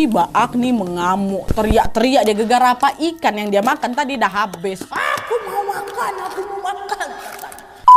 tiba-tiba Agni mengamuk, teriak-teriak, dia gegar apa ikan yang dia makan tadi dah habis. Aku mau makan.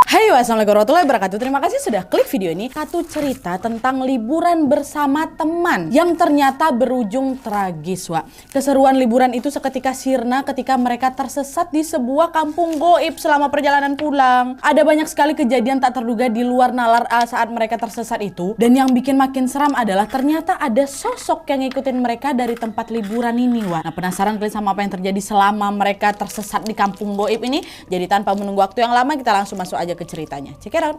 Hai, wassalamualaikum warahmatullahi wabarakatuh. Terima kasih sudah klik video ini. Satu cerita tentang liburan bersama teman yang ternyata berujung tragis, Wak. Keseruan liburan itu seketika sirna ketika mereka tersesat di sebuah kampung goib selama perjalanan pulang. Ada banyak sekali kejadian tak terduga di luar nalar saat mereka tersesat itu. Dan yang bikin makin seram adalah ternyata ada sosok yang ngikutin mereka dari tempat liburan ini, Wak. Nah, penasaran kalian sama apa yang terjadi selama mereka tersesat di kampung goib ini? Jadi tanpa menunggu waktu yang lama, kita langsung masuk aja ke ceritanya. Check it out.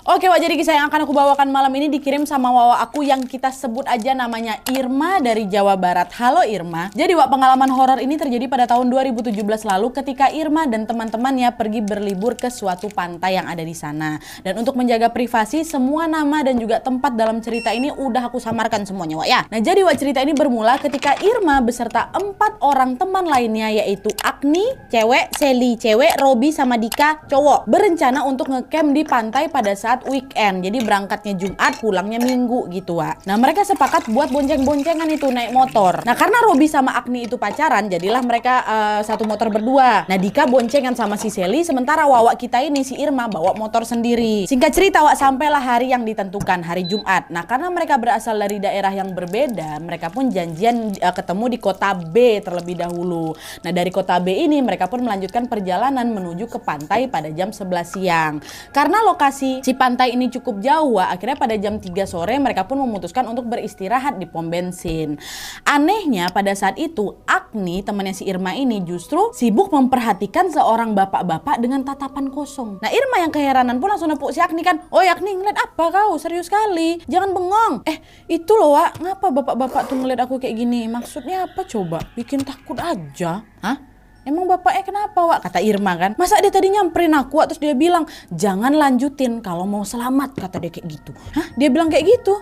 Oke, Wak, jadi kisah yang akan aku bawakan malam ini dikirim sama Wawa aku yang kita sebut aja namanya Irma dari Jawa Barat. Halo Irma. Jadi, Wak, pengalaman horor ini terjadi pada tahun 2017 lalu ketika Irma dan teman-temannya pergi berlibur ke suatu pantai yang ada di sana. Dan untuk menjaga privasi, semua nama dan juga tempat dalam cerita ini udah aku samarkan semuanya, Wak, ya. Nah, jadi, Wak, cerita ini bermula ketika Irma beserta 4 orang teman lainnya, yaitu Agni, cewek, Sally, cewek, Robi sama Dika, cowok, berencana untuk ngecamp di pantai pada saat weekend. Jadi berangkatnya Jumat, pulangnya Minggu gitu, Wak. Nah, mereka sepakat buat bonceng-boncengan itu naik motor. Nah, karena Robi sama Agni itu pacaran, jadilah mereka satu motor berdua. Nah, Dika boncengan sama si Sally, sementara Wawa kita ini si Irma bawa motor sendiri. Singkat cerita, Wak, sampailah hari yang ditentukan, hari Jumat. Nah, karena mereka berasal dari daerah yang berbeda, mereka pun janjian ketemu di kota B terlebih dahulu. Nah, dari kota B ini mereka pun melanjutkan perjalanan menuju ke pantai pada jam 11 siang. Karena lokasi si pantai ini cukup jauh, akhirnya pada jam 3 sore mereka pun memutuskan untuk beristirahat di pom bensin. Anehnya pada saat itu Agni, temannya si Irma ini, justru sibuk memperhatikan seorang bapak-bapak dengan tatapan kosong. Nah, Irma yang keheranan pun langsung nepuk si Agni kan. "Oh, Agni, ngeliat apa kau? Serius sekali, jangan bengong." Itu loh, Wak, ngapa bapak-bapak tuh ngeliat aku kayak gini? Maksudnya apa coba? Bikin takut aja. Hah? Emang bapaknya kenapa, Wak? Kata Irma kan. Masa dia tadi nyamperin aku, Wak, terus dia bilang, "Jangan lanjutin kalau mau selamat," kata dia kayak gitu. Hah? Dia bilang kayak gitu?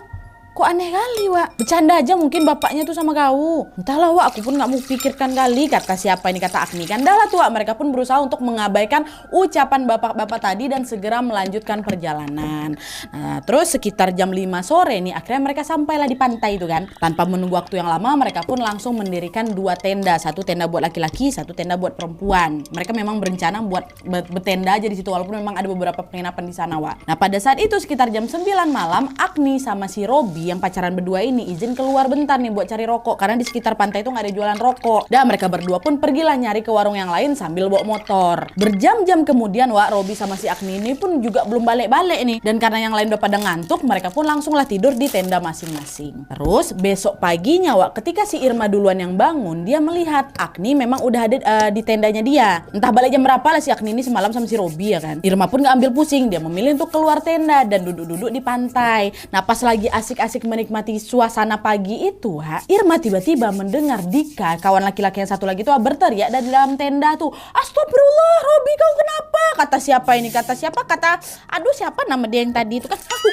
Kok aneh kali, Wak. Bercanda aja mungkin bapaknya tuh sama kau. Entahlah, Wak, aku pun gak mau pikirkan kali. Kata siapa ini, kata Agni kan. Dah lah tuh, Wak. Mereka pun berusaha untuk mengabaikan ucapan bapak-bapak tadi dan segera melanjutkan perjalanan. Nah, terus sekitar jam 5 sore nih, akhirnya mereka sampailah di pantai itu kan. Tanpa menunggu waktu yang lama, mereka pun langsung mendirikan 2 tenda. 1 tenda buat laki-laki, 1 tenda buat perempuan. Mereka memang berencana buat bertenda aja di situ, walaupun memang ada beberapa penginapan di sana, Wak. Nah, pada saat itu sekitar jam 9 malam, Agni sama si Robi yang pacaran berdua ini izin keluar bentar nih buat cari rokok, karena di sekitar pantai itu nggak ada jualan rokok. Dan mereka berdua pun pergilah nyari ke warung yang lain sambil bawa motor. Berjam-jam kemudian, Wak, Robi sama si Agni ini pun juga belum balik-balik nih. Dan karena yang lain udah pada ngantuk, mereka pun langsunglah tidur di tenda masing-masing. Terus besok paginya, Wak, ketika si Irma duluan yang bangun, dia melihat Agni memang udah ada di tendanya dia. Entah balik jam berapa lah si Agni ini semalam sama si Robi ya kan. Irma pun nggak ambil pusing, dia memilih untuk keluar tenda dan duduk-duduk di pantai. Nah, pas lagi asik-asik menikmati suasana pagi itu, Irma tiba-tiba mendengar Dika, kawan laki-laki yang satu lagi tuh, berteriak dari dalam tenda tuh, "Astagfirullah, Robi, kau kenapa?" Kata siapa ini? Kata siapa? Kata, aduh, siapa nama dia yang tadi itu kan? Aku.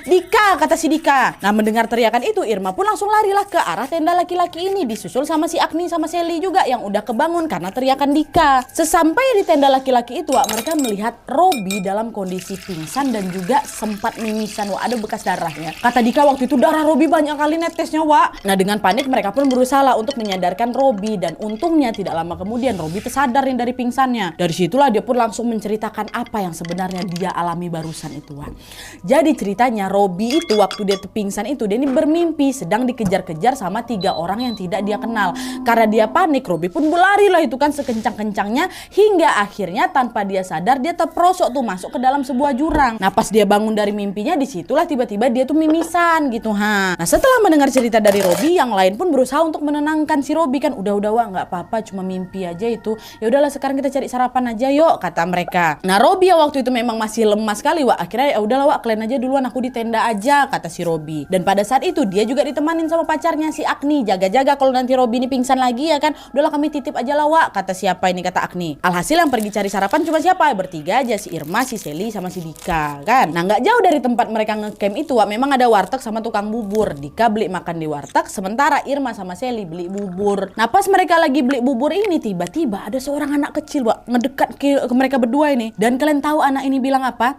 Dika, kata si Dika. Nah, mendengar teriakan itu, Irma pun langsung larilah ke arah tenda laki-laki ini, disusul sama si Agni sama Sally juga yang udah kebangun karena teriakan Dika. Sesampai di tenda laki-laki itu, Wak, mereka melihat Robi dalam kondisi pingsan dan juga sempat mimisan, Wak, ada bekas darahnya. Kata Dika, waktu itu darah Robi banyak kali netesnya, Wak. Nah, dengan panik mereka pun berusaha untuk menyadarkan Robi, dan untungnya tidak lama kemudian Robi tersadar dari pingsannya. Dari situlah dia pun langsung menceritakan apa yang sebenarnya dia alami barusan itu, Wak. Jadi ceritanya Robi itu waktu dia pingsan itu, dia ini bermimpi sedang dikejar-kejar sama 3 orang yang tidak dia kenal. Karena dia panik, Robi pun berlari lah itu kan sekencang-kencangnya, hingga akhirnya tanpa dia sadar dia terperosok tuh masuk ke dalam sebuah jurang. Nah, pas dia bangun dari mimpinya, disitulah tiba-tiba dia tuh mimisan gitu, Nah, setelah mendengar cerita dari Robi, yang lain pun berusaha untuk menenangkan si Robi kan. "Udah, Wak, nggak apa-apa, cuma mimpi aja itu. Ya udahlah, sekarang kita cari sarapan aja yuk," kata mereka. Nah, Robi yang waktu itu memang masih lemas sekali, Wak. Akhirnya, "Ya udahlah, Wak, kalian aja duluan, aku di tenda aja," kata si Robi. Dan pada saat itu dia juga ditemanin sama pacarnya si Agni. "Jaga-jaga kalau nanti Robi ini pingsan lagi ya kan. Udahlah, kami titip aja lah, Wak," kata siapa ini, kata Agni. Alhasil yang pergi cari sarapan cuma siapa? Bertiga aja, si Irma, si Sally sama si Dika kan. Nah, nggak jauh dari tempat mereka ngecamp itu, Wak, memang ada warteg sama tukang bubur. Dika beli makan di warteg, sementara Irma sama Sally beli bubur. Nah, pas mereka lagi beli bubur ini, tiba-tiba ada seorang anak kecil, Wak, ngedekat ke mereka berdua ini. Dan kalian tahu anak ini bilang apa?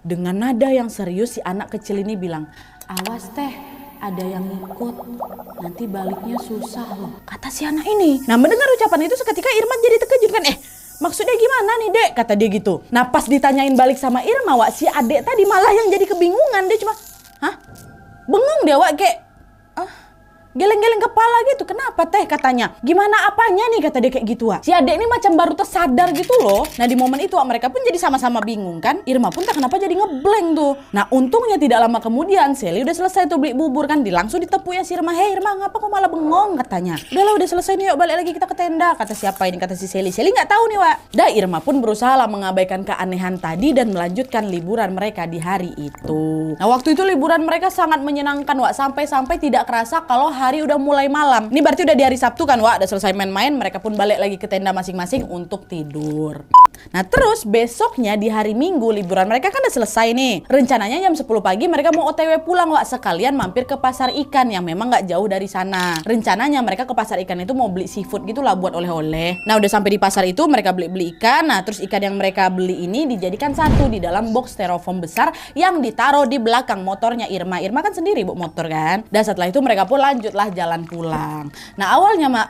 Dengan nada yang serius si anak kecil ini bilang, "Awas teh, ada yang ikut, nanti baliknya susah loh," kata si anak ini. Nah, mendengar ucapan itu seketika Irma jadi terkejut kan, maksudnya gimana nih dek, kata dia gitu. Nah, pas ditanyain balik sama Irma, Wak, si adek tadi malah yang jadi kebingungan. Dia cuma, bengong dia, Wak, kayak geleng-geleng kepala gitu. "Kenapa teh?" katanya. "Gimana apanya nih?" kata dia kayak gitu, Wak. Si adek ini macam baru tersadar gitu loh. Nah, di momen itu Wak, mereka pun jadi sama-sama bingung kan. Irma pun tak kenapa jadi ngeblank tuh. Nah, untungnya tidak lama kemudian Sally udah selesai tuh beli bubur kan. Langsung ditepuk ya si Irma. "Hei Irma, ngapa kok malah bengong?" katanya. "Udahlah, udah selesai nih, yuk balik lagi kita ke tenda." Kata siapa ini? Kata si Sally. Sally nggak tahu nih, Wak. Dah, Irma pun berusaha lah mengabaikan keanehan tadi dan melanjutkan liburan mereka di hari itu. Nah, waktu itu liburan mereka sangat menyenangkan, Wak. Sampai-sampai tidak kerasa kalau hari udah mulai malam. Ini berarti udah di hari Sabtu kan, Wak. Udah selesai main-main, mereka pun balik lagi ke tenda masing-masing untuk tidur. Nah, terus besoknya di hari Minggu liburan mereka kan udah selesai nih. Rencananya jam 10 pagi mereka mau OTW pulang, Wak. Sekalian mampir ke pasar ikan yang memang nggak jauh dari sana. Rencananya mereka ke pasar ikan itu mau beli seafood gitu lah buat oleh-oleh. Nah, udah sampai di pasar itu mereka beli ikan. Nah, terus ikan yang mereka beli ini dijadikan satu di dalam box styrofoam besar yang ditaruh di belakang motornya Irma. Irma kan sendiri bawa motor kan. Dan setelah itu mereka pun lanjutlah jalan pulang. Nah, awalnya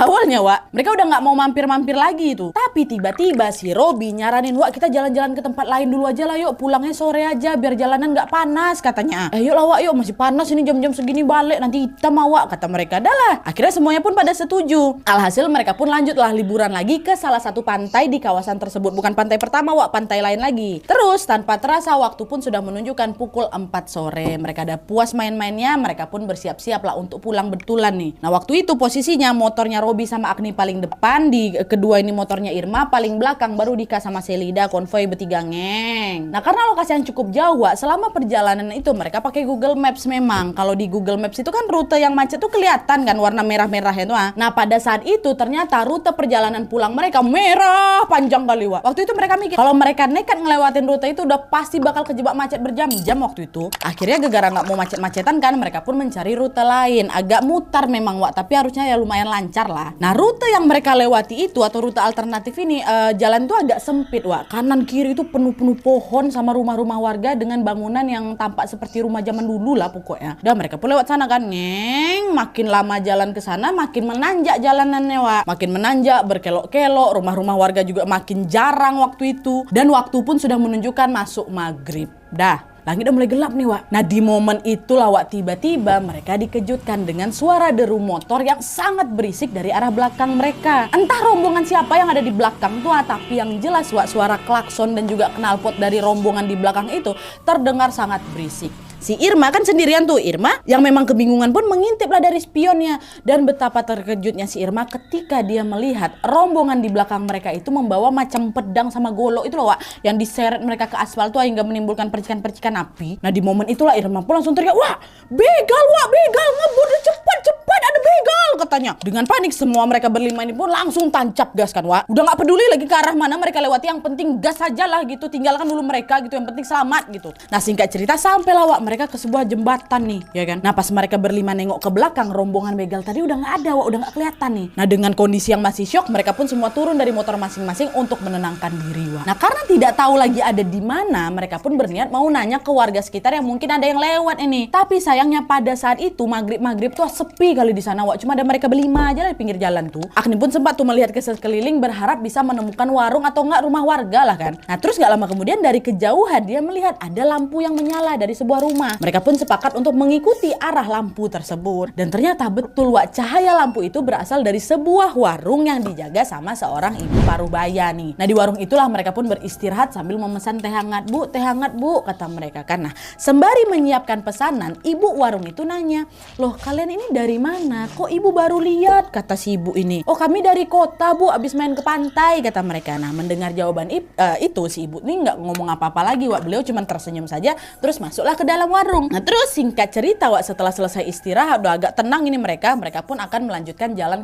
awalnya, Wak, mereka udah nggak mau mampir-mampir lagi itu. Tapi tiba-tiba si Robi nyaranin, "Wak, kita jalan-jalan ke tempat lain dulu aja lah, yuk. Pulangnya sore aja biar jalanan nggak panas," katanya. "Yuk lah, Wak, yuk, masih panas ini jam-jam segini balik, nanti hitam, Wak," kata mereka. Dah lah. Akhirnya semuanya pun pada setuju. Alhasil mereka pun lanjutlah liburan lagi ke salah satu pantai di kawasan tersebut. Bukan pantai pertama, Wak, pantai lain lagi. Terus tanpa terasa waktu pun sudah menunjukkan pukul 4 sore. Mereka udah puas main-mainnya, mereka pun bersiap-siap lah untuk pulang betulan nih. Nah, waktu itu posisinya motornya Robi sama Agni paling depan, di kedua ini motornya Irma paling belakang, baru Dika sama Selida konvoy bertiga ngeng. Nah, karena lokasi yang cukup jauh, Wak, selama perjalanan itu mereka pakai Google Maps memang. Kalau di Google Maps itu kan rute yang macet tuh kelihatan kan warna merah-merah itu. Nah, pada saat itu ternyata rute perjalanan pulang mereka merah panjang kali, Wak. Waktu itu mereka mikir kalau mereka nekat ngelewatin rute itu udah pasti bakal kejebak macet berjam-jam waktu itu. Akhirnya gara-gara nggak mau macet-macetan kan, mereka pun mencari rute lain. Agak mutar memang, Wak, tapi harusnya ya lumayan lancar lah. Nah, rute yang mereka lewati itu atau rute alternatif ini jalan tuh agak sempit, Wak. Kanan kiri itu penuh-penuh pohon sama rumah-rumah warga dengan bangunan yang tampak seperti rumah zaman dulu lah pokoknya. Dan mereka pun lewat sana kan, ngeng. Makin lama jalan ke sana makin menanjak jalanannya, Wak. Makin menanjak, berkelok-kelok, rumah-rumah warga juga makin jarang waktu itu. Dan waktu pun sudah menunjukkan masuk maghrib. Dah, langit udah mulai gelap nih, Wak. Nah, di momen itulah, Wak, tiba-tiba mereka dikejutkan dengan suara deru motor yang sangat berisik dari arah belakang mereka. Entah rombongan siapa yang ada di belakang tuh, tapi yang jelas, Wak, suara klakson dan juga knalpot dari rombongan di belakang itu terdengar sangat berisik. Si Irma kan sendirian tuh. Irma yang memang kebingungan pun mengintip lah dari spionnya. Dan betapa terkejutnya si Irma ketika dia melihat rombongan di belakang mereka itu membawa macam pedang sama golok itu loh, Wak, yang diseret mereka ke aspal tuh hingga menimbulkan percikan-percikan api. Nah, di momen itulah Irma pun langsung teriak, "Wah, begal, Wak, begal, ngebut, cepat, ada begal," katanya. Dengan panik semua mereka berlima ini pun langsung tancap gas kan, Wak. Udah gak peduli lagi ke arah mana mereka lewati, yang penting gas aja lah gitu. Tinggalkan dulu mereka gitu, yang penting selamat gitu. Nah, singkat cerita sampailah, Wak, mereka ke sebuah jembatan nih, ya kan. Nah, pas mereka berlima nengok ke belakang, rombongan begal tadi udah nggak ada, Wak, udah nggak kelihatan nih. Nah, dengan kondisi yang masih syok, mereka pun semua turun dari motor masing-masing untuk menenangkan diri, Wak. Nah, karena tidak tahu lagi ada di mana, mereka pun berniat mau nanya ke warga sekitar yang mungkin ada yang lewat ini. Tapi sayangnya pada saat itu maghrib tuh sepi kali di sana, Wak. Cuma ada mereka berlima aja di pinggir jalan tuh. Agni pun sempat tuh melihat ke sekeliling berharap bisa menemukan warung atau enggak rumah warga lah kan. Nah, terus nggak lama kemudian dari kejauhan dia melihat ada lampu yang menyala dari sebuah rumah. Mereka pun sepakat untuk mengikuti arah lampu tersebut. Dan ternyata betul, Wak, cahaya lampu itu berasal dari sebuah warung yang dijaga sama seorang ibu parubaya nih. Nah, di warung itulah mereka pun beristirahat sambil memesan teh hangat, Bu, kata mereka kan. Nah, sembari menyiapkan pesanan, ibu warung itu nanya, "Loh, kalian ini dari mana? Kok ibu baru lihat?" kata si ibu ini. "Oh, kami dari kota, Bu, abis main ke pantai," kata mereka. Nah, mendengar jawaban itu si ibu ini nggak ngomong apa-apa lagi, Wak. Beliau cuma tersenyum saja terus masuklah ke dalam warung. Nah, terus singkat cerita, Wak, setelah selesai istirahat udah agak tenang ini mereka pun akan melanjutkan jalan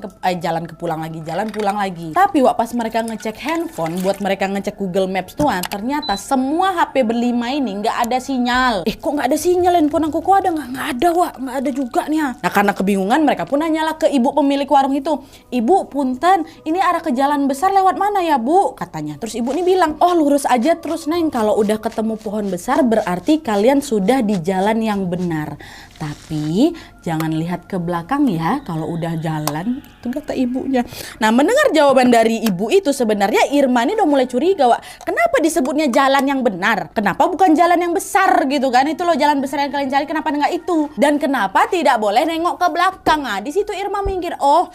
pulang lagi. Tapi, Wak, pas mereka ngecek handphone buat mereka ngecek Google Maps tuh, ternyata semua HP berlima ini nggak ada sinyal. Kok nggak ada sinyal? Handphone aku kok ada? Nggak ada, Wak, nggak ada juga nih. Nah, karena kebingungan mereka Mereka pun nanyalah ke ibu pemilik warung itu, "Ibu, punten, ini arah ke jalan besar lewat mana ya, Bu?" katanya. Terus ibu ini bilang, "Oh, lurus aja terus, Neng. Kalau udah ketemu pohon besar berarti kalian sudah di jalan yang benar. Tapi jangan lihat ke belakang ya kalau udah jalan," itu kata ibunya. Nah, mendengar jawaban dari ibu itu sebenarnya Irma ini udah mulai curiga, Wak. Kenapa disebutnya jalan yang benar? Kenapa bukan jalan yang besar gitu kan? Itu loh jalan besar yang kalian cari, kenapa enggak itu? Dan kenapa tidak boleh nengok ke belakang? Nah, di situ Irma mikir, oh,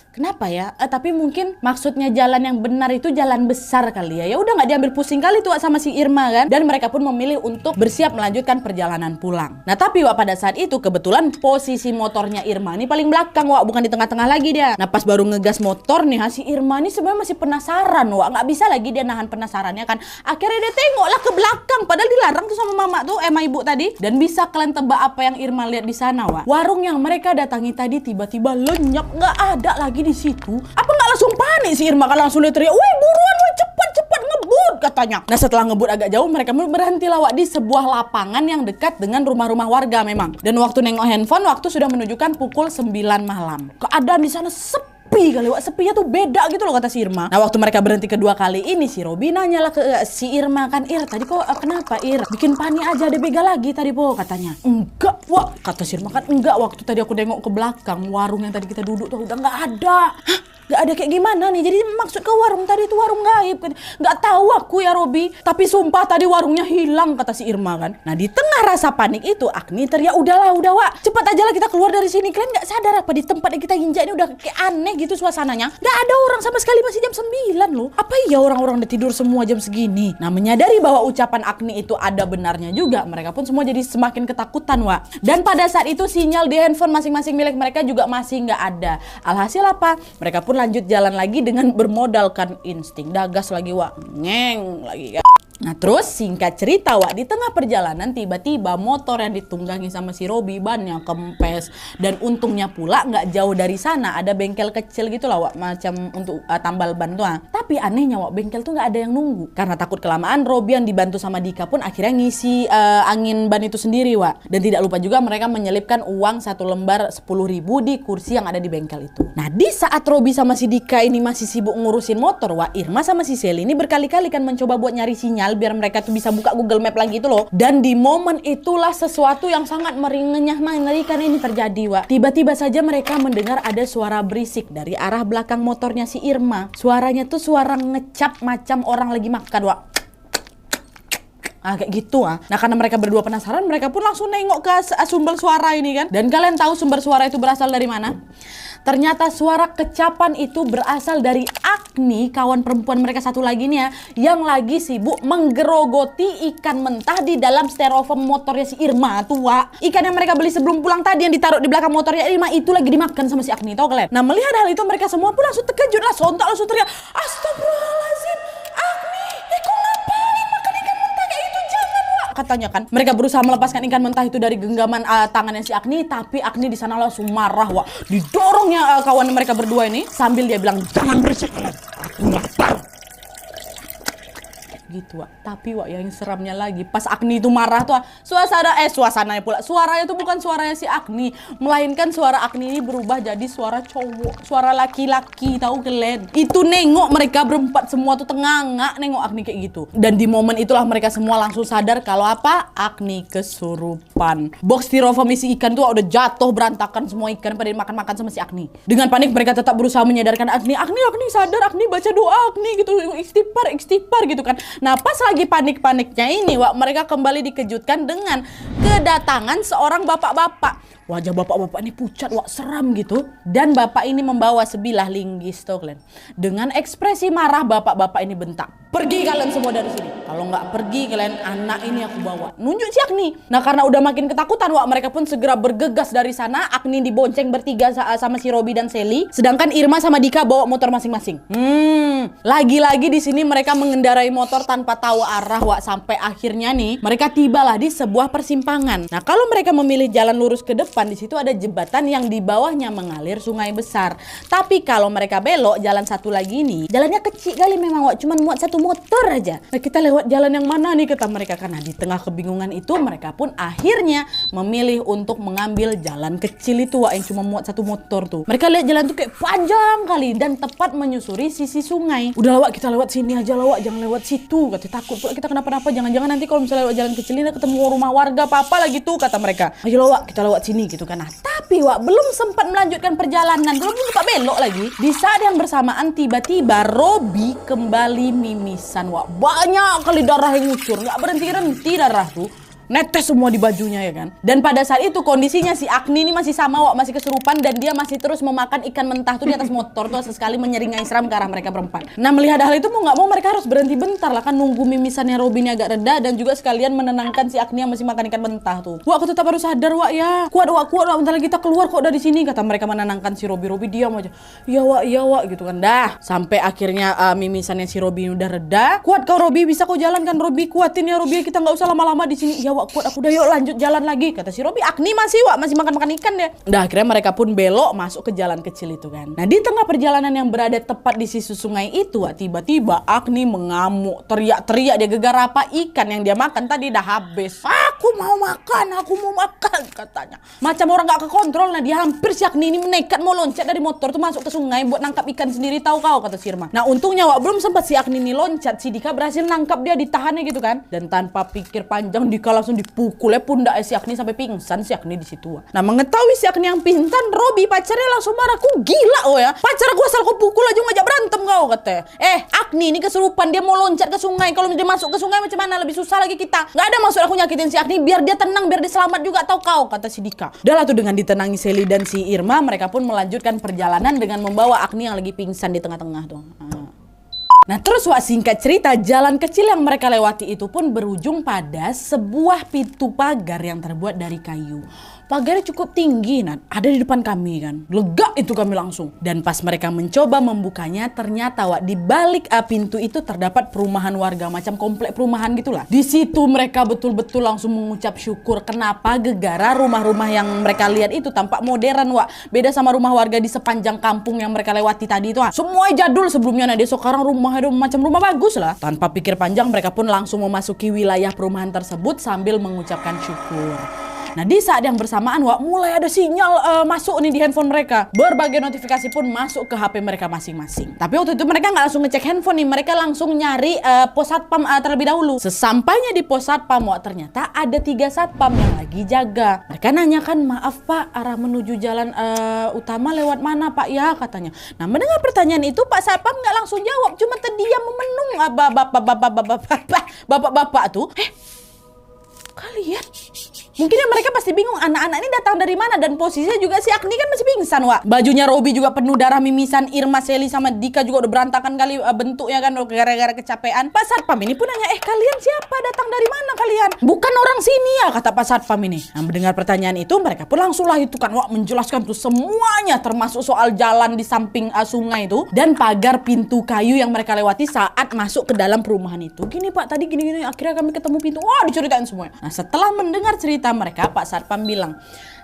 kenapa ya? Tapi mungkin maksudnya jalan yang benar itu jalan besar kali ya. Ya udah nggak diambil pusing kali tuh sama si Irma kan. Dan mereka pun memilih untuk bersiap melanjutkan perjalanan pulang. Nah tapi Wak, pada saat itu kebetulan posisi motornya Irma ini paling belakang, Wak, bukan di tengah-tengah lagi dia. Nah pas baru ngegas motor nih, si Irma ini sebenarnya masih penasaran, Wak. Nggak bisa lagi dia nahan penasarannya kan. Akhirnya dia tengoklah ke belakang. Padahal dilarang tuh sama mama tuh, sama ibu tadi. Dan bisa kalian tebak apa yang Irma lihat di sana, Wak? Warung yang mereka datangi tadi tiba-tiba lenyap, nggak ada lagi di situ. Apa nggak langsung panik si Irma kan, langsung dia teriak, "Woi buruan, woi cepat ngebut," katanya. Nah setelah ngebut agak jauh mereka berhenti lawak di sebuah lapangan yang dekat dengan rumah-rumah warga memang. Dan waktu nengok handphone waktu sudah menunjukkan pukul 9 malam. Keadaan di sana sepi kali, Wak. Sepinya tuh beda gitu loh kata si Irma. Nah waktu mereka berhenti kedua kali ini si Robi nanyalah ke si Irma kan, "Ir tadi kok kenapa Ir? Bikin panik aja, ada begal lagi tadi po," katanya. "Enggak, Wak," kata si Irma kan, "enggak, waktu tadi aku nengok ke belakang warung yang tadi kita duduk tuh udah nggak ada." "Hah? Gak ada kayak gimana nih? Jadi maksud ke warung tadi itu warung gaib kan?" "Gak tahu aku ya Robi, tapi sumpah tadi warungnya hilang," kata si Irma kan. Nah di tengah rasa panik itu Agni teriak, "Udah Wak, cepat aja lah kita keluar dari sini. Kalian gak sadar apa di tempat yang kita injak ini udah kayak aneh gitu suasananya? Gak ada orang sama sekali, masih jam 9 loh. Apa iya orang-orang udah tidur semua jam segini?" Nah menyadari bahwa ucapan Agni itu ada benarnya juga, mereka pun semua jadi semakin ketakutan, Wak. Dan pada saat itu sinyal di handphone masing-masing milik mereka juga masih gak ada. Alhasil apa? Mereka pun lanjut jalan lagi dengan bermodalkan insting. Dagas lagi, Wak. Ngeng lagi kan. Nah terus singkat cerita, Wak, di tengah perjalanan tiba-tiba motor yang ditunggangi sama si Robi bannya kempes. Dan untungnya pula nggak jauh dari sana ada bengkel kecil gitu lah, Wak, macam untuk tambal ban tuh. Tapi anehnya, Wak, bengkel tuh nggak ada yang nunggu. Karena takut kelamaan, Robi yang dibantu sama Dika pun akhirnya ngisi angin ban itu sendiri, Wak. Dan tidak lupa juga mereka menyelipkan uang 1 lembar 10.000 di kursi yang ada di bengkel itu. Nah di saat Robi sama si Dika ini masih sibuk ngurusin motor, Wak, Irma sama si Sally ini berkali-kali kan mencoba buat nyari sinyal biar mereka tuh bisa buka Google Map lagi itu loh. Dan di momen itulah sesuatu yang sangat mengerikan ini terjadi, Wak. Tiba-tiba saja mereka mendengar ada suara berisik dari arah belakang motornya si Irma. Suaranya tuh suara ngecap macam orang lagi makan, Wak. Kayak gitu. Nah karena mereka berdua penasaran, mereka pun langsung nengok ke sumber suara ini kan. Dan kalian tahu sumber suara itu berasal dari mana? Ternyata suara kecapan itu berasal dari Agni, kawan perempuan mereka satu lagi nih ya, yang lagi sibuk menggerogoti ikan mentah di dalam styrofoam motornya si Irma tuh, Wak. Ikan yang mereka beli sebelum pulang tadi yang ditaruh di belakang motornya Irma itu lagi dimakan sama si Agni, tau kalian? Nah melihat hal itu mereka semua pun langsung terkejut lah, sontak langsung teriak, "Astagfirullahaladzim, Agni, kok ngapain makan ikan mentah kayak itu? Jangan, Wak," katanya kan. Mereka berusaha melepaskan ikan mentah itu dari genggaman tangannya si Agni, tapi Agni di sana langsung marah, Wak. Didorongnya kawan mereka berdua ini sambil dia bilang, "Jangan berisik kalian, aku lapar." Gitu, Wak. Tapi, Wak, yang seramnya lagi pas Agni itu marah tuh, suasananya pula, suaranya tuh bukan suaranya si Agni, melainkan suara Agni ini berubah jadi suara cowok, suara laki-laki, tahu kalian? Itu nengok mereka berempat semua tuh tengangak nengok Agni kayak gitu. Dan di momen itulah mereka semua langsung sadar kalau apa? Agni kesurupan. Box styrofoam isi ikan tuh udah jatuh berantakan semua ikan pada dimakan-makan sama si Agni. Dengan panik mereka tetap berusaha menyadarkan Agni sadar, Agni baca doa, Agni gitu, istighfar gitu kan. Nah pas lagi panik-paniknya ini, Wak, mereka kembali dikejutkan dengan kedatangan seorang bapak-bapak. Wajah bapak-bapak ini pucat, Wak, seram gitu. Dan bapak ini membawa sebilah linggis tuh kalian. Dengan ekspresi marah bapak-bapak ini bentak, "Pergi kalian semua dari sini. Kalau nggak pergi kalian, anak ini aku bawa." Nunjuk si Agni. Nah karena udah makin ketakutan, Wak, mereka pun segera bergegas dari sana. Agni dibonceng bertiga sama si Robi dan Sally. Sedangkan Irma sama Dika bawa motor masing-masing. Lagi-lagi di sini mereka mengendarai motor tanpa tahu arah, Wak, sampai akhirnya nih mereka tibalah di sebuah persimpangan. Nah kalau mereka memilih jalan lurus ke depan, depan di situ ada jembatan yang di bawahnya mengalir sungai besar. Tapi kalau mereka belok jalan satu lagi nih, jalannya kecil kali memang Wak, cuman muat satu motor aja. Nah kita lewat jalan yang mana nih kata mereka. Karena di tengah kebingungan itu mereka pun akhirnya memilih untuk mengambil jalan kecil itu Wak, yang cuma muat satu motor tuh. Mereka lihat jalan tuh kayak panjang kali dan tepat menyusuri sisi sungai. Udah Wak, kita lewat sini aja lah Wak, jangan lewat situ. Kata takut pula kita kenapa-napa, jangan-jangan nanti kalau misalnya lewat jalan kecil ini ketemu rumah warga apa-apa lagi tuh kata mereka. Ayo lah Wak, kita lewat sini gitu kan. Nah tapi Wak belum sempat melanjutkan perjalanan, belum buka belok lagi. Di saat yang bersamaan tiba-tiba Robi kembali mimisan Wak. Banyak kali darah yang ngucur, nggak berhenti-henti darah tuh. Netes semua di bajunya ya kan. Dan pada saat itu kondisinya si Agni ini masih sama Wak, masih kesurupan dan dia masih terus memakan ikan mentah tuh di atas motor tuh, sesekali menyeringai seram ke arah mereka berempat. Nah melihat hal itu mau nggak mau mereka harus berhenti bentar lah kan, nunggu mimisannya Robi ini agak reda dan juga sekalian menenangkan si Agni yang masih makan ikan mentah tuh. Wak, aku tetap harus sadar Wak ya. Kuat Wak, bentar lagi kita keluar kok dari sini kata mereka menenangkan si Robi. Robi diam aja. Iya Wak gitu kan. Dah sampai akhirnya mimisannya si Robi ini udah reda. Kuat kau Robi, bisa kau jalan kan Robi, kuatin ya Robi, kita nggak usah lama-lama di sini. Ya Wak, kuat aku, udah yuk lanjut jalan lagi kata si Robi. Agni masih Wak, masih makan ikan dia. Nah akhirnya mereka pun belok masuk ke jalan kecil itu kan. Nah di tengah perjalanan yang berada tepat di sisi sungai itu Wak, tiba-tiba Agni mengamuk, teriak-teriak, dia gegar apa ikan yang dia makan tadi dah habis. Aku mau makan katanya. Macam orang gak kekontrol. Nah dia hampir si Agni ini nekat mau loncat dari motor tuh masuk ke sungai buat nangkap ikan sendiri, tahu kau kata si Irma. Nah untungnya Wak belum sempat si Agni ini loncat, si Dika berhasil nangkap dia, ditahannya gitu kan. Dan tanpa pikir panjang Dika langsung dipukulnya pundak si Agni sampai pingsan si Agni di situ. Nah mengetahui si Agni yang pingsan, Robi pacarnya langsung marah. Ku gila ya, pacar aku asal kau pukul aja ngajak berantem kau katanya. Agni ini kesurupan, dia mau loncat ke sungai. Kalau dia masuk ke sungai macam mana, lebih susah lagi kita. Gak ada maksud aku nyakitin si Agni, biar dia tenang, biar dia selamat juga, tahu kau kata si Dika. Udah lah tuh, dengan ditenangi Sally dan si Irma, mereka pun melanjutkan perjalanan dengan membawa Agni yang lagi pingsan di tengah-tengah tuh. Nah terus Wak, singkat cerita, jalan kecil yang mereka lewati itu pun berujung pada sebuah pintu pagar yang terbuat dari kayu. Pagarnya cukup tinggi, Nat. Ada di depan kami kan. Lega itu kami langsung. Dan pas mereka mencoba membukanya, ternyata Wak, di balik pintu itu terdapat perumahan warga, macam komplek perumahan gitulah. Di situ mereka betul-betul langsung mengucap syukur. Kenapa? Gegara rumah-rumah yang mereka lihat itu tampak modern Wak. Beda sama rumah warga di sepanjang kampung yang mereka lewati tadi itu. Semua jadul sebelumnya. Nah dia sekarang rumahnya macam rumah bagus lah. Tanpa pikir panjang mereka pun langsung memasuki wilayah perumahan tersebut sambil mengucapkan syukur. Nah di saat yang bersamaan Wak, mulai ada sinyal masuk nih di handphone mereka. Berbagai notifikasi pun masuk ke HP mereka masing-masing. Tapi waktu itu mereka nggak langsung ngecek handphone nih, mereka langsung nyari pos satpam terlebih dahulu. Sesampainya di pos satpam Wak, ternyata ada 3 satpam yang lagi jaga. Mereka nanyakan, maaf Pak, arah menuju jalan utama lewat mana Pak ya katanya. Nah mendengar pertanyaan itu Pak satpam nggak langsung jawab, cuma terdiam memenung. Bapak-bapak tuh, kalian? Mungkin ya mereka pasti bingung, anak-anak ini datang dari mana, dan posisinya juga si Agni kan masih pingsan Wak. Bajunya Robi juga penuh darah mimisan, Irma, Sally sama Dika juga udah berantakan kali bentuknya kan gara-gara kecapean. Pak satpam ini pun nanya, kalian siapa, datang dari mana kalian? Bukan orang sini ya kata Pak satpam ini. Nah mendengar pertanyaan itu mereka pun langsung lah itu kan Wak menjelaskan tuh semuanya, termasuk soal jalan di samping sungai itu dan pagar pintu kayu yang mereka lewati saat masuk ke dalam perumahan itu. Gini Pak, tadi gini-gini, akhirnya kami ketemu pintu. Wah diceritain semuanya. Nah setelah mendengar cerita mereka, Pak satpam bilang,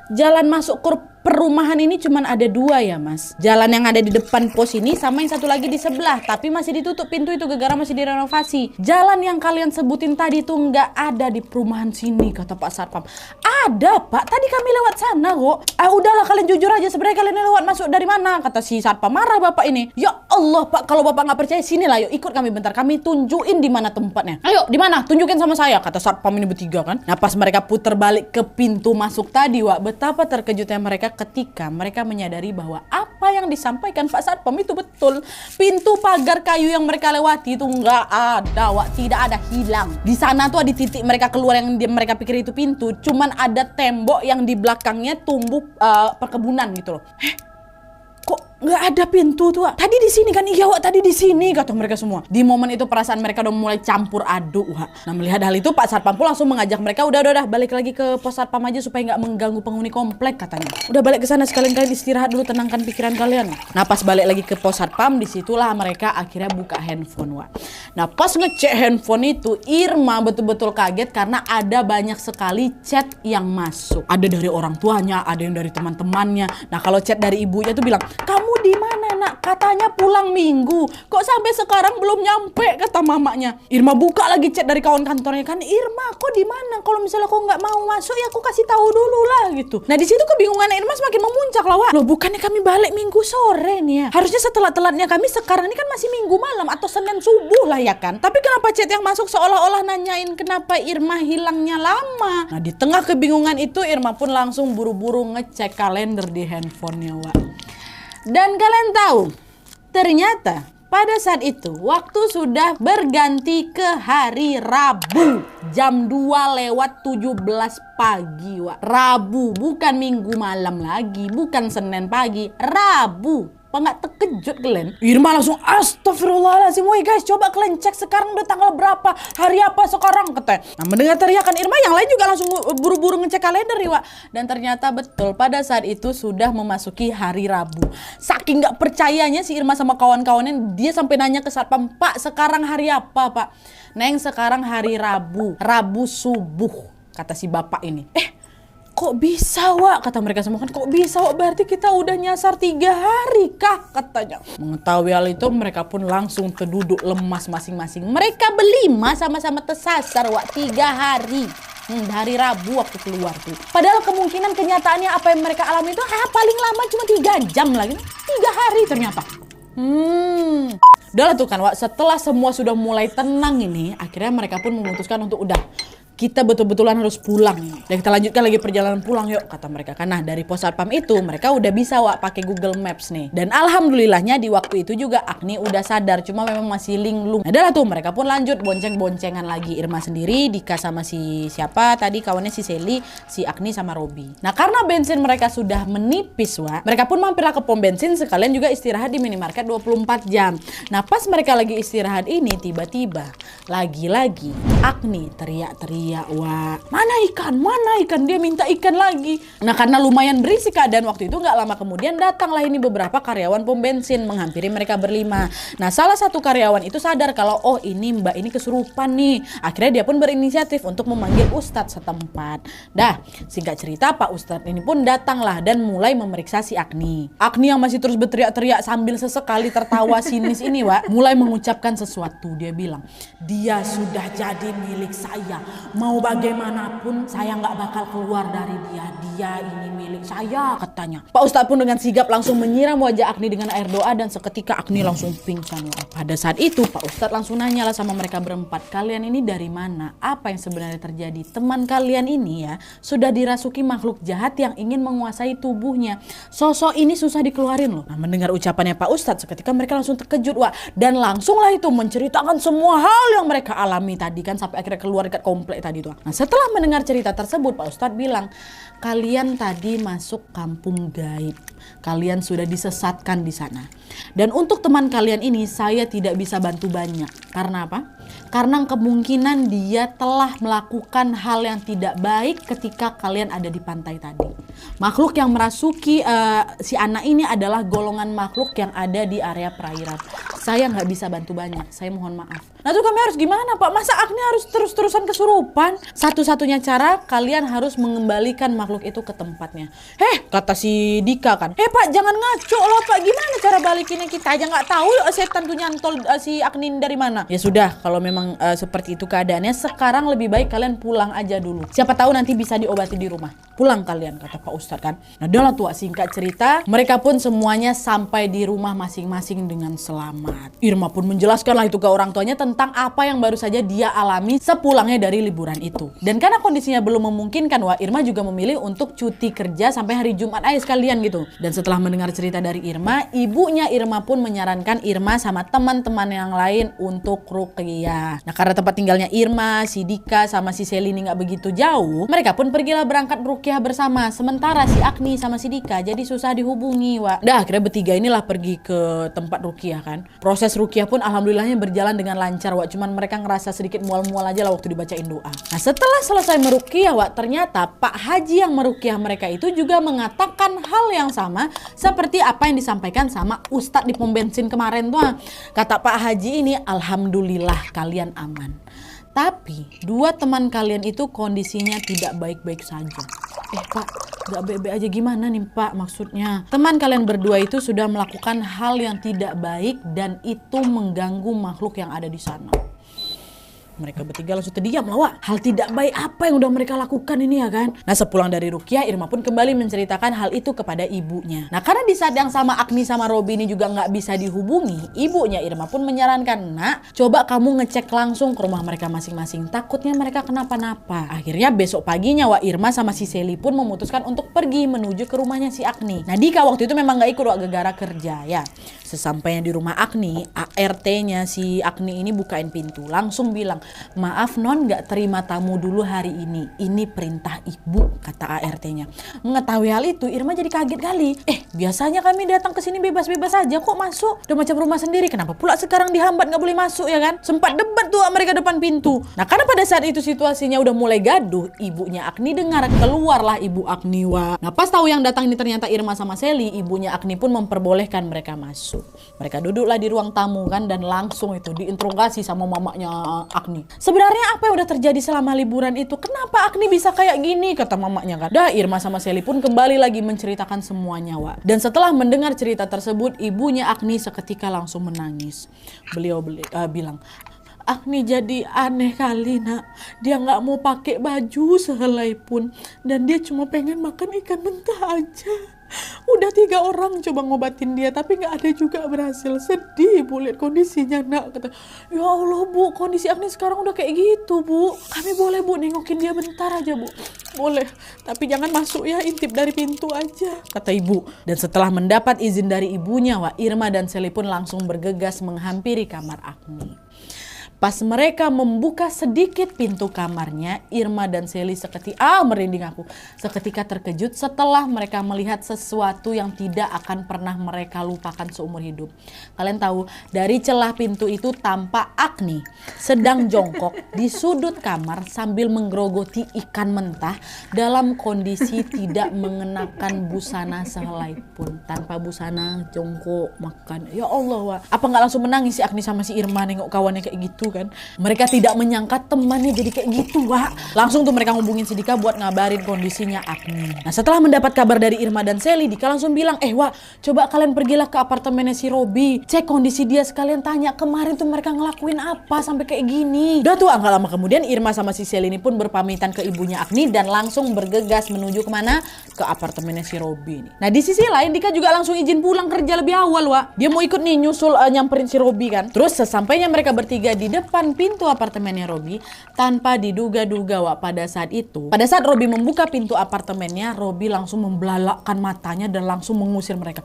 jalan masuk ke perumahan ini cuma ada 2 ya Mas. Jalan yang ada di depan pos ini sama yang satu lagi di sebelah, tapi masih ditutup pintu itu gara-gara masih direnovasi. Jalan yang kalian sebutin tadi tuh nggak ada di perumahan sini kata Pak satpam. Ada Pak, tadi kami lewat sana kok. Udahlah kalian jujur aja, sebenarnya kalian lewat masuk dari mana kata si satpam. Marah bapak ini. Ya Allah Pak, kalau bapak nggak percaya sini lah, yuk ikut kami bentar, kami tunjukin di mana tempatnya. Ayo di mana, tunjukin sama saya kata satpam ini bertiga kan. Nah pas mereka putar balik ke pintu masuk tadi Wak, betapa terkejutnya mereka ketika mereka menyadari bahwa apa yang disampaikan Pak satpam itu betul. Pintu pagar kayu yang mereka lewati itu nggak ada Wak, tidak ada, hilang. Di sana tuh ada titik mereka keluar yang mereka pikir itu pintu, cuman ada tembok yang di belakangnya tumbuh perkebunan gitu loh. Kok nggak ada pintu tuh, Wak. Tadi di sini kan? Iya, Wak, tadi di sini, kata mereka semua. Di momen itu perasaan mereka udah mulai campur aduk, Wak. Nah, melihat hal itu Pak Satpam pun langsung mengajak mereka, udah balik lagi ke pos Satpam aja supaya nggak mengganggu penghuni komplek, katanya. Udah balik ke sana sekalian kalian istirahat dulu, tenangkan pikiran kalian. Nah, pas balik lagi ke pos Satpam, disitulah mereka akhirnya buka handphone, Wak. Nah, pas ngecek handphone itu, Irma betul-betul kaget karena ada banyak sekali chat yang masuk. Ada dari orang tuanya, ada yang dari teman-temannya. Nah, kalau chat dari ibunya tuh bilang, kamu di mana, nak? Katanya pulang minggu. Kok sampai sekarang belum nyampe, kata mamanya. Irma buka lagi chat dari kawan kantornya, kan, Irma, kok di mana? Kalau misalnya kau nggak mau masuk, ya aku kasih tahu dulu lah, gitu. Nah, di situ kebingungan Irma semakin memuncak lah, Wak. Loh, bukannya kami balik minggu sore nih ya? Harusnya setelah-telatnya kami sekarang ini kan masih minggu malam atau Senin subuh lah ya kan? Tapi kenapa chat yang masuk seolah-olah nanyain kenapa Irma hilangnya lama? Nah, di tengah kebingungan itu Irma pun langsung buru-buru ngecek kalender di handphonenya, Wak. Dan kalian tahu, ternyata pada saat itu waktu sudah berganti ke hari Rabu jam 2:17 pagi, Wak. Rabu, bukan minggu malam lagi, bukan Senin pagi, Rabu. Apa nggak terkejut kalian? Irma langsung astagfirullahaladzim, woi guys, coba kalian cek sekarang udah tanggal berapa, hari apa sekarang, katanya. Nah, mendengar teriakan Irma, yang lain juga langsung buru-buru ngecek kalender, Wak. Dan ternyata betul pada saat itu sudah memasuki hari Rabu. Saking nggak percayanya si Irma sama kawan-kawannya, dia sampai nanya ke Satpam, Pak, sekarang hari apa, Pak? Neng, sekarang hari Rabu, Rabu subuh, kata si bapak ini. Kok bisa, Wak? Kata mereka semua, kan kok bisa, Wak? Berarti kita udah nyasar 3 hari kah? Katanya. Mengetahui hal itu mereka pun langsung terduduk lemas masing-masing. Mereka berlima sama-sama tersasar, Wak, 3 hari. Hari Rabu waktu keluar tuh. Padahal kemungkinan kenyataannya apa yang mereka alami itu paling lama cuma 3 jam lagi. 3 hari ternyata. Udah lah tuh kan, Wak. Setelah semua sudah mulai tenang ini, akhirnya mereka pun memutuskan untuk udah, kita betul-betulan harus pulang nih. Dan kita lanjutkan lagi perjalanan pulang yuk, kata mereka. Karena dari pos Satpam itu mereka udah bisa, Wak, pakai Google Maps nih. Dan alhamdulillahnya di waktu itu juga Agni udah sadar, cuma memang masih linglung. Nah, adalah tuh mereka pun lanjut bonceng-boncengan lagi. Irma sendiri, Dika sama si siapa tadi kawannya, si Sally, si Agni sama Robi. Nah, karena bensin mereka sudah menipis, Wak, mereka pun mampirlah ke pom bensin sekalian juga istirahat di minimarket 24 jam. Nah, pas mereka lagi istirahat ini tiba-tiba lagi-lagi Agni teriak-teriak, Wak, mana ikan, dia minta ikan lagi. Nah, karena lumayan berisik keadaan waktu itu, nggak lama kemudian datanglah ini beberapa karyawan pom bensin menghampiri mereka berlima. Nah, salah satu karyawan itu sadar kalau oh ini mbak ini kesurupan nih. Akhirnya dia pun berinisiatif untuk memanggil ustadz setempat. Dah, singkat cerita Pak Ustadz ini pun datanglah dan mulai memeriksa si Agni. Agni yang masih terus berteriak-teriak sambil sesekali tertawa sinis ini, Wak, mulai mengucapkan sesuatu. Dia bilang, dia sudah jadi milik saya. Mau bagaimanapun saya nggak bakal keluar dari dia. Dia ini milik saya, katanya. Pak Ustadz pun dengan sigap langsung menyiram wajah Agni dengan air doa dan seketika Agni langsung pingsan. Pada saat itu Pak Ustadz langsung nanya lah sama mereka berempat, kalian ini dari mana? Apa yang sebenarnya terjadi? Teman kalian ini ya sudah dirasuki makhluk jahat yang ingin menguasai tubuhnya. Sosok ini susah dikeluarin loh. Nah, mendengar ucapannya Pak Ustadz seketika mereka langsung terkejut, Wak, dan langsunglah itu menceritakan semua hal yang mereka alami tadi kan sampai akhirnya keluar dekat komplek tadi tuh. Nah, setelah mendengar cerita tersebut Pak Ustadz bilang, kalian tadi masuk kampung gaib. Kalian sudah disesatkan di sana. Dan untuk teman kalian ini saya tidak bisa bantu banyak. Karena apa? Karena kemungkinan dia telah melakukan hal yang tidak baik ketika kalian ada di pantai tadi. Makhluk yang merasuki si anak ini adalah golongan makhluk yang ada di area perairan. Saya nggak bisa bantu banyak, saya mohon maaf. Nah tuh kami harus gimana, Pak? Masa Agni harus terus-terusan kesurupan? Satu-satunya cara kalian harus mengembalikan makhluk itu ke tempatnya. Kata si Dika kan, Pak jangan ngaco loh Pak, gimana cara balikinnya, kita aja nggak tahu yuk setan tuh nyantol si Agni dari mana. Ya sudah, kalau memang seperti itu keadaannya, sekarang lebih baik kalian pulang aja dulu. Siapa tahu nanti bisa diobati di rumah. Pulang kalian, kata Pak Ustadz kan. Nah udah lah tuh, singkat cerita, mereka pun semuanya sampai di rumah masing-masing dengan selamat. Irma pun menjelaskan lah itu ke orang tuanya tentang apa yang baru saja dia alami sepulangnya dari liburan itu. Dan karena kondisinya belum memungkinkan, Wak, Irma juga memilih untuk cuti kerja sampai hari Jumat aja sekalian gitu. Dan setelah mendengar cerita dari Irma, ibunya Irma pun menyarankan Irma sama teman-teman yang lain untuk ruqyah. Nah karena tempat tinggalnya Irma, si Dika sama si Sally ini nggak begitu jauh, mereka pun pergilah berangkat ruqyah bersama. sementara si Agni sama si Dika jadi susah dihubungi, Wak. Dah akhirnya bertiga inilah pergi ke tempat ruqyah kan. Proses ruqyah pun alhamdulillahnya berjalan dengan lancar, Wak. Cuman mereka ngerasa sedikit mual-mual aja lah waktu dibacain doa. Nah setelah selesai meruqyah, Wak, ternyata Pak Haji yang meruqyah mereka itu juga mengatakan hal yang sama seperti apa yang disampaikan sama Ustadz di pom bensin kemarin tuh. Kata Pak Haji ini, alhamdulillah kalian aman. Tapi dua teman kalian itu kondisinya tidak baik-baik saja. Pak, gak baik-baik aja gimana nih Pak maksudnya? Teman kalian berdua itu sudah melakukan hal yang tidak baik dan itu mengganggu makhluk yang ada di sana. Mereka bertiga langsung terdiam lah, Wak. Hal tidak baik apa yang udah mereka lakukan ini ya kan? Nah sepulang dari ruqyah, Irma pun kembali menceritakan hal itu kepada ibunya. Nah karena di saat yang sama Agni sama Robi ini juga nggak bisa dihubungi, ibunya Irma pun menyarankan, nak, coba kamu ngecek langsung ke rumah mereka masing-masing. Takutnya mereka kenapa-napa. Akhirnya besok paginya, Wak, Irma sama si Seli pun memutuskan untuk pergi menuju ke rumahnya si Agni. Nah Dika waktu itu memang nggak ikut, Wak, gara-gara kerja ya. Sesampainya di rumah Agni, ART-nya si Agni ini bukain pintu, langsung bilang, maaf non, gak terima tamu dulu hari ini. Ini perintah ibu, kata ART-nya. Mengetahui hal itu, Irma jadi kaget kali. Biasanya kami datang ke sini bebas-bebas aja kok masuk. Udah macam rumah sendiri, kenapa pula sekarang dihambat gak boleh masuk ya kan? Sempat debat tuh mereka depan pintu. Nah karena pada saat itu situasinya udah mulai gaduh, ibunya Agni dengar, keluarlah ibu Agni, Wak. Nah pas tahu yang datang ini ternyata Irma sama Seli, ibunya Agni pun memperbolehkan mereka masuk. Mereka duduklah di ruang tamu kan, dan langsung itu diinterogasi sama mamanya Agni. Sebenarnya apa yang udah terjadi selama liburan itu? Kenapa Agni bisa kayak gini? Kata mamanya kan. Dah Irma sama Seli pun kembali lagi menceritakan semuanya, Wak. Dan setelah mendengar cerita tersebut, ibunya Agni seketika langsung menangis. Beliau bilang, Agni jadi aneh kali nak. Dia nggak mau pakai baju sehelai pun. Dan dia cuma pengen makan ikan mentah aja. Udah 3 orang coba ngobatin dia tapi nggak ada juga berhasil. Sedih Bu lihat kondisinya nak. Kata, ya Allah Bu, kondisi Agni sekarang udah kayak gitu Bu. Kami boleh Bu nengokin dia bentar aja Bu? Boleh, tapi jangan masuk ya, intip dari pintu aja, kata ibu. Dan setelah mendapat izin dari ibunya, Wak, Irma dan Seli pun langsung bergegas menghampiri kamar Agni. Pas mereka membuka sedikit pintu kamarnya, Irma dan Seli merinding aku. Seketika terkejut setelah mereka melihat sesuatu yang tidak akan pernah mereka lupakan seumur hidup. Kalian tahu, dari celah pintu itu tampak Agni sedang jongkok di sudut kamar sambil menggerogoti ikan mentah dalam kondisi tidak mengenakan busana sehelai pun. Tanpa busana, jongkok, makan. Ya Allah, Wak. Apa nggak langsung menangis si Agni sama si Irma nengok kawannya kayak gitu kan? Mereka tidak menyangka temannya jadi kayak gitu, Wak. Langsung tuh mereka ngubungin si Dika buat ngabarin kondisinya Agni. Nah setelah mendapat kabar dari Irma dan Seli, Dika langsung bilang, Wak, coba kalian pergilah ke apartemennya si Robi, cek kondisi dia, sekalian tanya kemarin tuh mereka ngelakuin apa sampai kayak gini. Udah tuh nggak lama kemudian Irma sama si Seli ini pun berpamitan ke ibunya Agni dan langsung bergegas menuju kemana? Ke apartemennya si Robi. Nah di sisi lain Dika juga langsung izin pulang kerja lebih awal, Wak. Dia mau ikut nih nyusul nyamperin si Robi kan. Terus sesampainya mereka bertiga di depan pintu apartemennya Robi, tanpa diduga-duga, Wak, pada saat Robi membuka pintu apartemennya, Robi langsung membelalakkan matanya dan langsung mengusir mereka.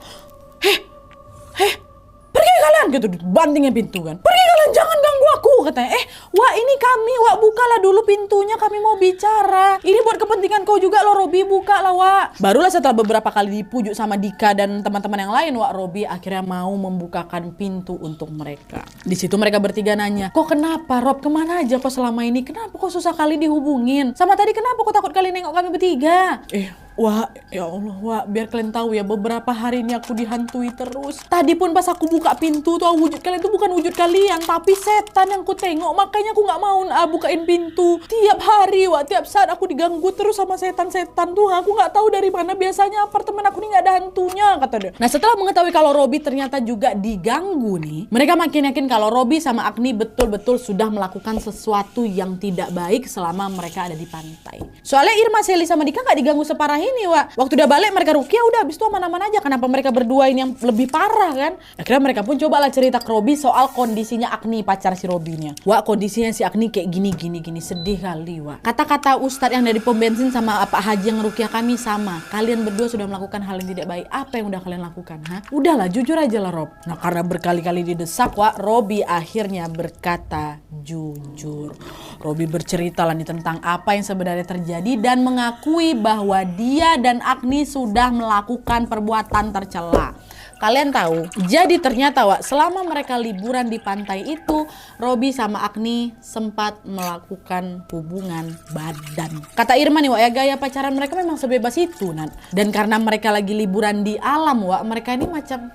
Pergi kalian, gitu, bantingnya pintu kan. Pergi kalian, jangan ganggu aku, katanya. Wak, ini kami, Wak, bukalah dulu pintunya, kami mau bicara. Ini buat kepentingan kau juga loh, Robi, buka lah, Wak. Barulah setelah beberapa kali dipujuk sama Dika dan teman-teman yang lain, Wak, Robi akhirnya mau membukakan pintu untuk mereka. Di situ mereka bertiga nanya, kok kenapa, Rob, kemana aja kok selama ini? Kenapa kok susah kali dihubungin? Sama tadi kenapa kok takut kali nengok kami bertiga? Wak, ya Allah, Wak, biar kalian tahu ya, beberapa hari ini aku dihantui terus. Tadi pun pas aku buka pintu tuh, wujud kalian tuh bukan wujud kalian, tapi setan yang ku tengok. Makanya aku nggak mau bukain pintu. Tiap hari, Wak, tiap saat aku diganggu terus sama setan-setan tuh. Aku nggak tahu dari mana, biasanya apartemen aku nih nggak ada hantunya, kata dia. Nah setelah mengetahui kalau Robi ternyata juga diganggu nih, mereka makin yakin kalau Robi sama Agni betul-betul sudah melakukan sesuatu yang tidak baik selama mereka ada di pantai. Soalnya Irma, Seli sama Dika nggak diganggu separah ini, Wak. Waktu udah balik mereka ruqyah udah habis itu aman-aman aja. Kenapa mereka berdua ini yang lebih parah kan? Akhirnya mereka pun cobalah cerita ke Robi soal kondisinya Agni, pacar si Robinya. Wak, kondisinya si Agni kayak gini, sedih kali, Wak. Kata-kata Ustadz yang dari pom bensin sama Pak Haji yang ruqyah kami sama. Kalian berdua sudah melakukan hal yang tidak baik. Apa yang udah kalian lakukan, ha? Udahlah, jujur aja lah, Rob. Nah karena berkali-kali didesak, Wak, Robi akhirnya berkata jujur. Robi bercerita lah nih tentang apa yang sebenarnya terjadi dan mengakui bahwa dia dia dan Agni sudah melakukan perbuatan tercela. Kalian tahu, jadi ternyata Wak, selama mereka liburan di pantai itu, Robby sama Agni sempat melakukan hubungan badan. Kata Irma nih Wak ya, gaya pacaran mereka memang sebebas itu Nan. Dan karena mereka lagi liburan di alam Wak, mereka ini macam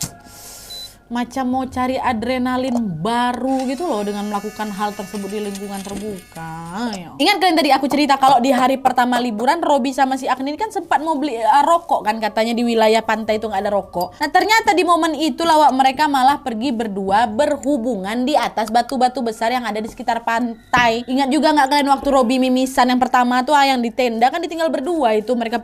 mau cari adrenalin baru gitu loh dengan melakukan hal tersebut di lingkungan terbuka. Ingat kalian tadi aku cerita kalau di hari pertama liburan Robby sama si Agni ini kan sempat mau beli rokok kan, katanya di wilayah pantai itu nggak ada rokok. Nah ternyata di momen itu lawak mereka malah pergi berdua berhubungan di atas batu-batu besar yang ada di sekitar pantai. Ingat juga nggak kalian waktu Robby mimisan yang pertama tuh yang di tenda kan ditinggal berdua itu, mereka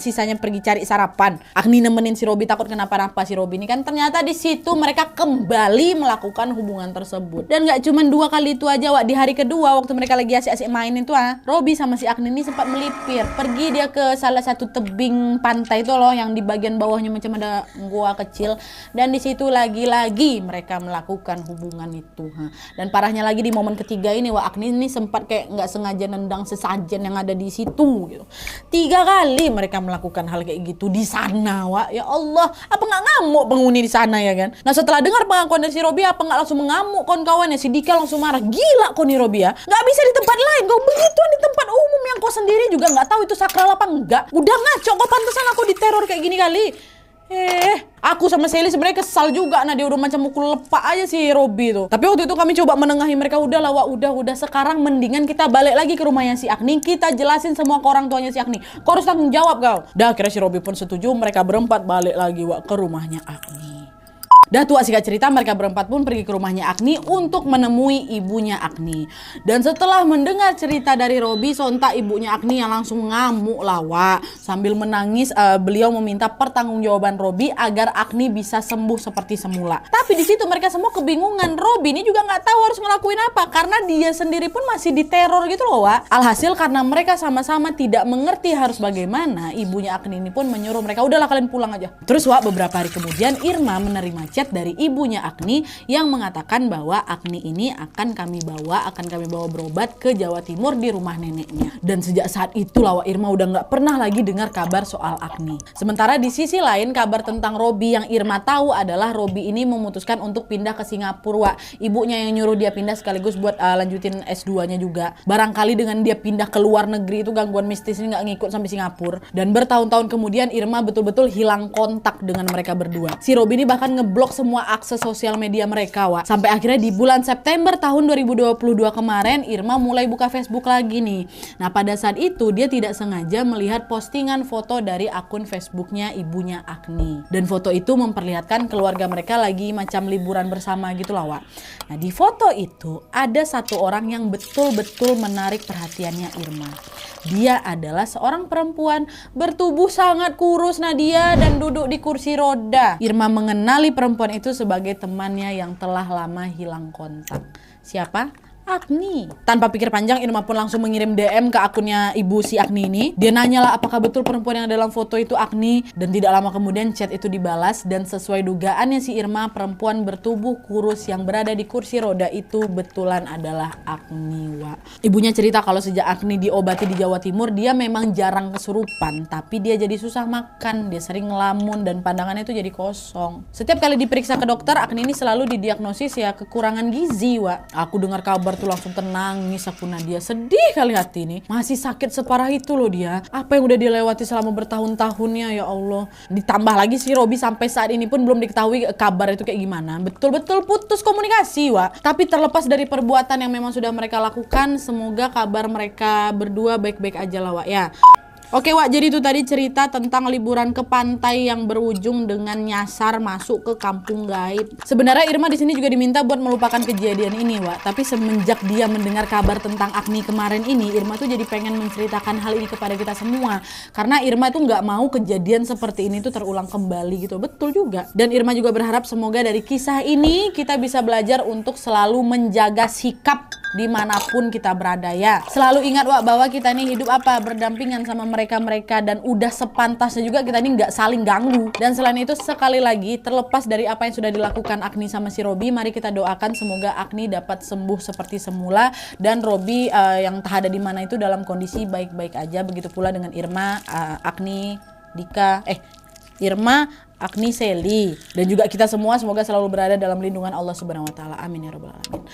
sisanya pergi cari sarapan. Agni nemenin si Robby takut kenapa-napa si Robby ini kan, ternyata di situ mereka kembali melakukan hubungan tersebut. Dan gak cuma 2 kali itu aja Wak, di hari kedua waktu mereka lagi asik-asik main itu Robby sama si Agni ini sempat melipir. Pergi dia ke salah satu tebing pantai itu loh yang di bagian bawahnya macam ada gua kecil, dan di situ lagi-lagi mereka melakukan hubungan itu. Dan parahnya lagi di momen ketiga ini Wak, Agni ini sempat kayak nggak sengaja nendang sesajen yang ada di situ gitu. 3 kali mereka melakukan hal kayak gitu di sana Wak. Ya Allah, apa nggak ngamuk penghuni di sana ya kan? Nah setelah dengar pengakuan dari si Robby, apa nggak langsung mengamuk kawan-kawannya? Si Dika langsung marah, gila kau nih Robby ya, nggak bisa di tempat lain, kau begituan di tempat umum yang kau sendiri juga nggak tahu itu sakral apa enggak. Udah ngaco kau, pantesan aku diteror kayak gini kali. Aku sama Sally sebenarnya kesal juga, nah dia udah macam mukul lepak aja si Robby tuh. Tapi waktu itu kami coba menengahi mereka, udah lah Wak, udah sekarang mendingan kita balik lagi ke rumahnya si Agni, kita jelasin semua ke orang tuanya si Agni. Kau harus tanggung jawab kau. Dah akhirnya si Robby pun setuju, mereka berempat balik lagi Wak ke rumahnya Agni. Dah tua singkat cerita, mereka berempat pun pergi ke rumahnya Agni untuk menemui ibunya Agni. Dan setelah mendengar cerita dari Robby, sontak ibunya Agni yang langsung ngamuk lawa. Sambil menangis, beliau meminta pertanggungjawaban Robby agar Agni bisa sembuh seperti semula. Tapi di situ mereka semua kebingungan. Robby ini juga nggak tahu harus ngelakuin apa karena dia sendiri pun masih diteror gitu loh Wak. Alhasil karena mereka sama-sama tidak mengerti harus bagaimana, ibunya Agni ini pun menyuruh mereka, udahlah kalian pulang aja. Terus Wak, beberapa hari kemudian Irma menerima chat dari ibunya Agni yang mengatakan bahwa Agni ini akan kami bawa berobat ke Jawa Timur di rumah neneknya. Dan sejak saat itu Wak, Irma udah nggak pernah lagi dengar kabar soal Agni. Sementara di sisi lain, kabar tentang Robby yang Irma tahu adalah Robby ini memutuskan untuk pindah ke Singapura Wak. Ibunya yang nyuruh dia pindah sekaligus buat lanjutin S2-nya juga. Barangkali dengan dia pindah ke luar negeri itu gangguan mistis ini nggak ngikut sampai Singapura. Dan bertahun-tahun kemudian Irma betul-betul hilang kontak dengan mereka berdua. Si Robby ini bahkan ngeblok semua akses sosial media mereka Wak. Sampai akhirnya di bulan September tahun 2022 kemarin Irma mulai buka Facebook lagi nih. Nah pada saat itu dia tidak sengaja melihat postingan foto dari akun Facebooknya ibunya Agni. Dan foto itu memperlihatkan keluarga mereka lagi macam liburan bersama gitu lah Wak. Nah di foto itu ada satu orang yang betul-betul menarik perhatiannya Irma. Dia adalah seorang perempuan bertubuh sangat kurus Nadia dan duduk di kursi roda. Irma mengenali perempuan itu sebagai temannya yang telah lama hilang kontak. Siapa? Agni. Tanpa pikir panjang, Irma pun langsung mengirim DM ke akunnya ibu si Agni ini. Dia nanyalah apakah betul perempuan yang dalam foto itu Agni, dan tidak lama kemudian chat itu dibalas, dan sesuai dugaannya si Irma, perempuan bertubuh kurus yang berada di kursi roda itu betulan adalah Agni Wak. Ibunya cerita kalau sejak Agni diobati di Jawa Timur, dia memang jarang kesurupan, tapi dia jadi susah makan, dia sering ngelamun dan pandangannya itu jadi kosong. Setiap kali diperiksa ke dokter, Agni ini selalu didiagnosis ya kekurangan gizi Wak. Aku dengar kabar tuh langsung tenangis aku, Nadia sedih kali hati nih, masih sakit separah itu loh dia, apa yang udah dilewati selama bertahun-tahunnya ya Allah. Ditambah lagi si Robby sampai saat ini pun belum diketahui kabar itu kayak gimana, betul-betul putus komunikasi Wak. Tapi terlepas dari perbuatan yang memang sudah mereka lakukan, semoga kabar mereka berdua baik-baik aja lah Wak ya. Oke Wak, jadi itu tadi cerita tentang liburan ke pantai yang berujung dengan nyasar masuk ke kampung gaib. Sebenarnya Irma di sini juga diminta buat melupakan kejadian ini Wak, tapi semenjak dia mendengar kabar tentang Agni kemarin ini, Irma tuh jadi pengen menceritakan hal ini kepada kita semua. Karena Irma tuh nggak mau kejadian seperti ini tuh terulang kembali gitu, betul juga. Dan Irma juga berharap semoga dari kisah ini kita bisa belajar untuk selalu menjaga sikap dimanapun kita berada ya. Selalu ingat Wak bahwa kita nih hidup berdampingan sama mereka mereka dan udah sepantasnya juga kita ini nggak saling ganggu. Dan selain itu sekali lagi, terlepas dari apa yang sudah dilakukan Agni sama si Robby, mari kita doakan semoga Agni dapat sembuh seperti semula dan Robby yang entah ada di mana itu dalam kondisi baik-baik aja. Begitu pula dengan Irma, Agni, Dika, Irma, Agni, Sally, dan juga kita semua semoga selalu berada dalam lindungan Allah Subhanahu wa taala. Amin ya rabbal alamin.